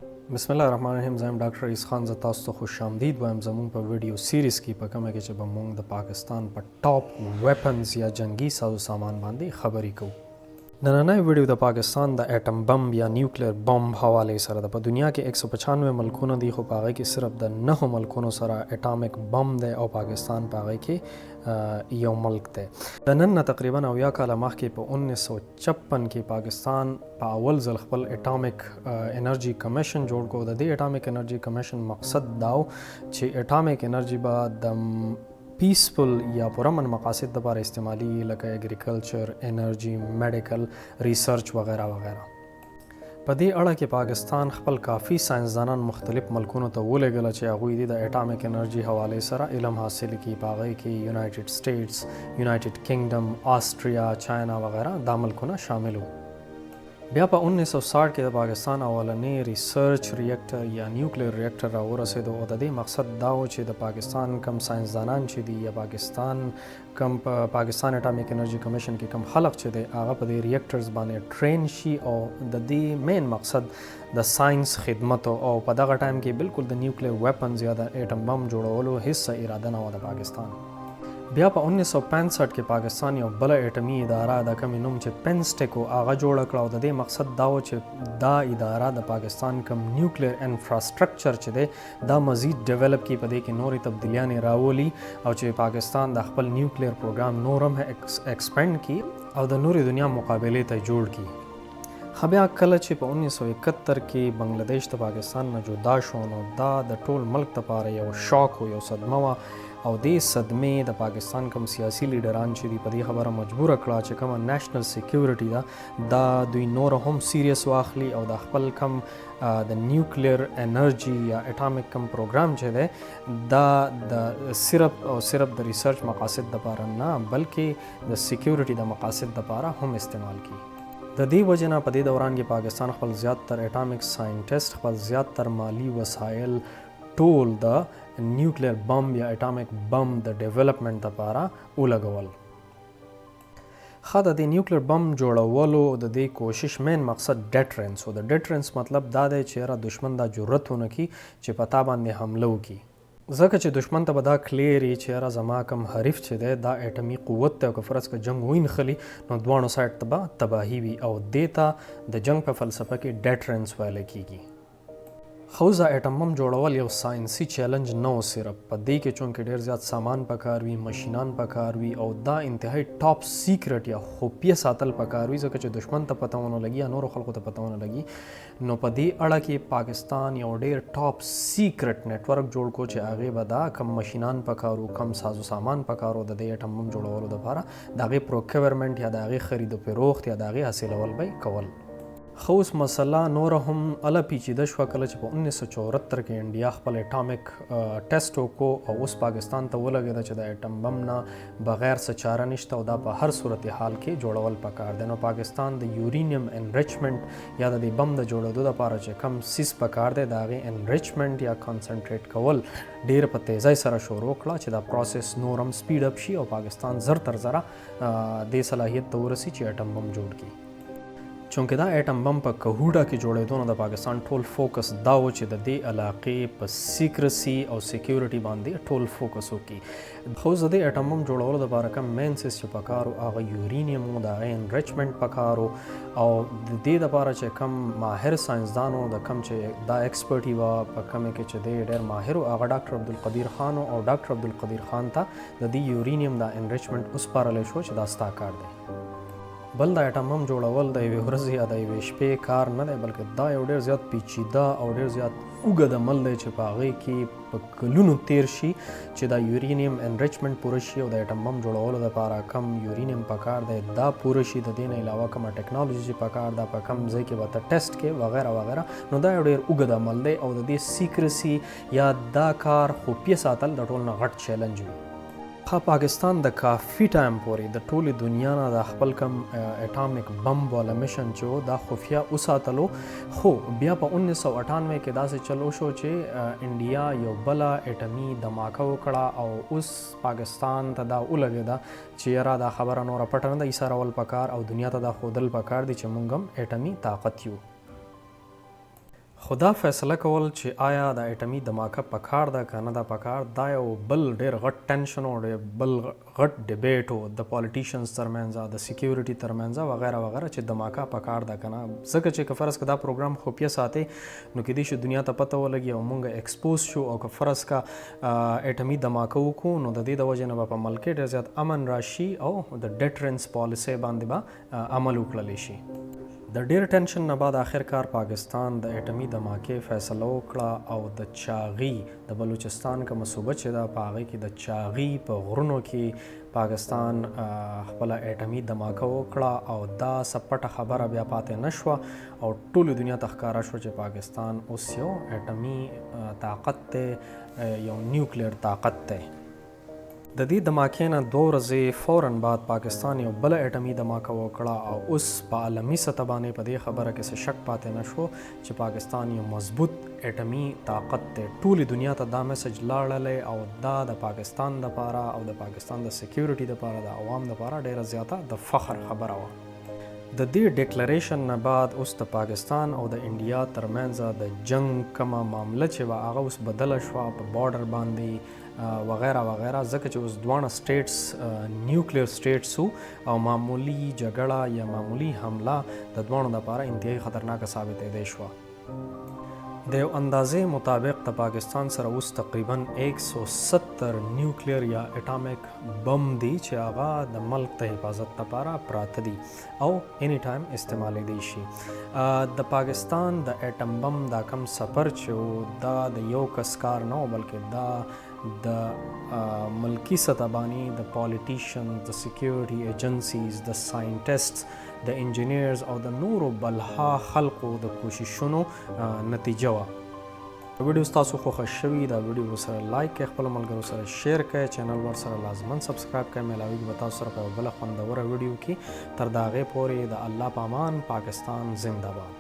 بسم الله الرحمن الرحیم. زم ډاکټر رئیس خان ز تاسو ته خوش آمدید وایم زموږ په ویډیو سیریز کې په کومه کې چې به موږ د پاکستان په ټاپ ویپنز یا جنگي سازو سامان باندې خبرې کوو. نننۍ ویډیو د پاکستان د اټم بم یا نیوکلیر بم حواله سره ده. په دنیا کې 195 ملکونه دي خو په هغه کې صرف د 9 ملکونو سره اټامیک بم دی او پاکستان په هغه کې یو ملک دی. د نن تقریبا 90 کاله مخکې په 1956 کې پاکستان په اول ځل خپل اټامیک انرژي کمیشن جوړ کړ. د دې اټامیک انرژي کمیشن مقصد داو چې اټامیک انرژي به د پیسفل یا پرامن مقاصد لپاره استعمالي لکه اګریکلچر، انرژي، میډیکل، ریسرچ وغیرہ وغیرہ. په دې اړه کې پاکستان خپل کافي ساينسدانان مختلف ملکونو ته ولېږل چې هغوی د اټامیک انرژي حواله سره علم حاصل کړي. په هغې کې یونایټډ سټیټس، یونایټډ کینګډم، آسټریا، چاینا وغیرہ دا ملکونه شامل وو. بیا په 1960 کې د پاکستان اولنی ریسرچ ریاکټر یا نیوکلیر ریاکټر راورسېدو او د دې مقصد دا و چې د پاکستان کم ساينسدانان چې دي یا پاکستان اټامیک انرژي کمیشن کې کم خلق چې دی هغه په دې ریاکټرز باندې ټرین شي او د دې مین مقصد د ساينس خدمت او په دغه ټایم کې بالکل د نیوکلیر ویپنز یا د اټم بم جوړولو هیڅ اراده نه و د پاکستان. بیا په 1965 کې پاکستان یو بل اټمی اداره د کوم نوم چې پنسټیکو هغه جوړ کړ او د دې مقصد دا و چې دا اداره د پاکستان کوم نیوکلیر انفراستراکچر چې دی دا مزید ډیولپ کی، په دې کې نورې تبدیلیاں راولي او چې پاکستان د خپل نیوکلیر پروګرام نورم ایکسپینډ کی او د نورې دنیا مقابله ته جوړ کی. بیا کله چې په 1971 کې بنگلاديش د پاکستان نه جدا شو نو دا د ټول ملک لپاره یو شاک او یو صدمه و او دې صدمې د پاکستان کوم سیاسي لیډران چې دی په دې خبره مجبور کړه چې کومه نېشنل سکیورټي ده دا دوی نور هم سیریس واخلي او د خپل کم د نیوکلیر انرژي یا اټامیک کم پروګرام چې دی دا د صرف د ریسرچ مقاصد لپاره نه بلکې د سکیورټي د مقاصد لپاره هم استعمال کی. د دې وجه نه په دې دوران کې پاکستان خپل زیاتره اټامیک ساينټیسټ، خپل زیاتره مالی وسایل ټول د نیوکلیر بم یا اټامیک بم د ډیولپمنٹ لپاره ولګول. د نیوکلیر بم جوړولو د دې کوشش مین مقصد ډیټرنس او د ډیټرنس مطلب دا دی چې را دشمن دا جرأت ونه کړي چې پتا باندې حمله وکړي، ځکه چې دشمن ته به دا کلیري چې را زما کم حریف چې دی دا اټمی قوت ته او که فرض که جنگ وینخلي نو دوانو سایډ ته به تباهي وي او دې ته د جنگ په فلسفه کې ډیټرنس ویل کیږي. خو دا اټم بم جوړول یو ساينسي چیلنج نه و صرف په دې کې چونکې ډیر زیات سامان پکار وي، ماشینان پکار وي او دا انتهایی ټاپ سیکرټ یا خفیه ساتل پکار وي ځکه چې دشمن ته پته ونه لګي یا نورو خلکو ته پته ونه لګي. نو په دې اړه کې پاکستان یو ډیر ټاپ سیکرټ نیټورک جوړ کو چې هغه به دا کم ماشینان پکارو، کم سازو سامان پکارو د دې اټم بم جوړولو لپاره د هغې پروکیورمنټ یا د هغې خرید و فروخت یا د هغې حاصلول به کول. خو اوس مسله نور هم اله پیچیده شوه کله چې په 1974 کې انډیا خپل اټامیک ټیسټ وکړو او اوس پاکستان ته ولګېده چې د اټم بم نه بغیر څه چاره نشته او دا په هر صورتحال کې جوړول پکار دی. نو پاکستان د یورینیم انریچمنټ یا د دې بم د جوړېدو لپاره چې کم سیس پکار دی د هغې انریچمنټ یا کنسنټریټ کول ډېر په تیزۍ سره شروع کړه چې دا پروسس نور هم سپیډ اپ شي او پاکستان زر تر زره دې صلاحیت ته ورسي چې اټم بم جوړ کړي. چونکې دا اټم بم په کهوډا کې جوړېدو نو د پاکستان ټول فوکس دا و چې د دې علاقې په سیکرسي او سکیورټي باندې ټول فوکس وکړي. خو د دې اټم بم جوړولو لپاره کوم مین سیس چې پکارو هغه یورینیم و، د هغې انریچمنټ پکارو او د دې لپاره چې کم ماهر ساينسدانو د کم چې دا ایکسپرټي وه په کومه کې چې دی ډېر ماهر و هغه ډاکټر عبدالقدیر خان او ډاکټر عبدالقدیر خان ته د دې یورینیم دا انریچمنټ وسپارلی شو چې دا ستا کار دی. بل د اټم بم جوړول د یوې ورځې یا د یوې شپې کار نه دی بلکې دا یو ډېر زیات پیچیده او ډېر زیات اوږد عمل دی چې په هغې کې په کلونو تیر شي چې دا یورینیم انریچمنټ پوره شي او د اټم بم جوړولو لپاره کم یورینیم پکار دی دا پوره شي. د دې نه علاوه کومه ټیکنالوژي چې پکار ده په کم ځای کې به ته ټیسټ کې وغیره وغیره نو دا یو ډېر اوږد عمل دی او د دې سیکرسي یا دا کار خفیه ساتل د ټول نه غټ چیلنج وي. پاکستان د کافي ټایم پورې د ټولې دنیا نه د خپل کم اټامیک بم والا مشن چې و دا خفیه وساتلو. خو بیا په 1998 کې داسې چلو شو چې انډیا یو بله اټمي دماکه وکړه او اوس پاکستان ته دا ولګېده چې یاره دا خبره نوره پټه نه ده، ایسارول پکار او دنیا ته دا ښودل پکار دي چې موږ هم اټمي طاقت یو. خدا فیصله کول چې آیا د اټمي دماکه پکار ده که نه ده پکار، دا یو بل ډېر غټ ټینشن او بل غټ ډیبیټ و د پالیټیشنز ترمنځ، د سکیورټي ترمنځ وغیره وغیره چې دماکه پکار ده که نه. ځکه چې که فرض که دا پروګرام خفیه ساتي نو کیدای شي دنیا ته پته ولګي او موږ ایکسپوز شو، او که فرض کا اټمي دماکه وکړو نو د دې د وجې نه به په ملک کې ډېر زیات امن راشي او د ډیټرنس پالیسۍ باندې به عمل وکړلی شي. د ډیر ټینشن نه بعد آخرکار پاکستان د اټمي دماکې فیصله وکړه او د چاغي د بلوچستان کومه صوبه چې ده په هغې کې د چاغي په غرونو کې پاکستان خپله اټمي دماکه وکړه او دا څه پټه خبره بیا پاتې نه شوه او ټولې دنیا ته ښکاره شوه چې پاکستان اوس یو اټمي طاقت دی، یو نیوکلیر طاقت دی. د دې دماکې نه 2 ورځې فوراً بعد پاکستان یو بله اټمي دماکه وکړه او اوس په عالمي سطح باندې په دې خبره کې څه شک پاتې نه شو چې پاکستان یو مضبوط اټمي طاقت دی. ټولې دنیا ته دا میسج لاړلی او دا د پاکستان دپاره او د پاکستان د سکیورټي دپاره د عوام دپاره ډیره زیاته د فخر خبره وه. د دې ډیکلریشن نه بعد اوس د پاکستان او د انډیا ترمنځ د جنگ کومه معامله چې وه هغه اوس بدله شوه په بارډر باندې وغیره وغیره، ځکه چې اوس دواړه سټیټس نیوکلیر سټیټس وو او معمولی جګړه یا معمولی حمله د دواړو دپاره انتهایی خطرناکه ثابتېدی شوه. د یو اندازې مطابق د پاکستان سره اوس تقریبا 170 نیوکلیر یا اټامیک بم دي چې هغه د ملک د حفاظت لپاره پراته دي او اني ټایم استعمالیدی شي. د پاکستان د اټم بم دا کم سفر چې دا د یو کس کار نه و، بلکې دا د ملکی سطح باندې د پالیټیشن، د سکیورټي ایجنسیز، د ساینټسټس، د انجینیرز او د نورو بلها خلقو د کوششونو نتیجه وه. ویډیو ستاسو خوښه شوي دا ویډیو سره لایک کړئ، خپلو ملګرو سره شیر کړئ، چینل ورسره لازمن سبسکرایب کړئ. میلاویږي به تاسو سره په بله خوندوره ویډیو کې. تر د هغې پورې د الله په امان. پاکستان زنده باد.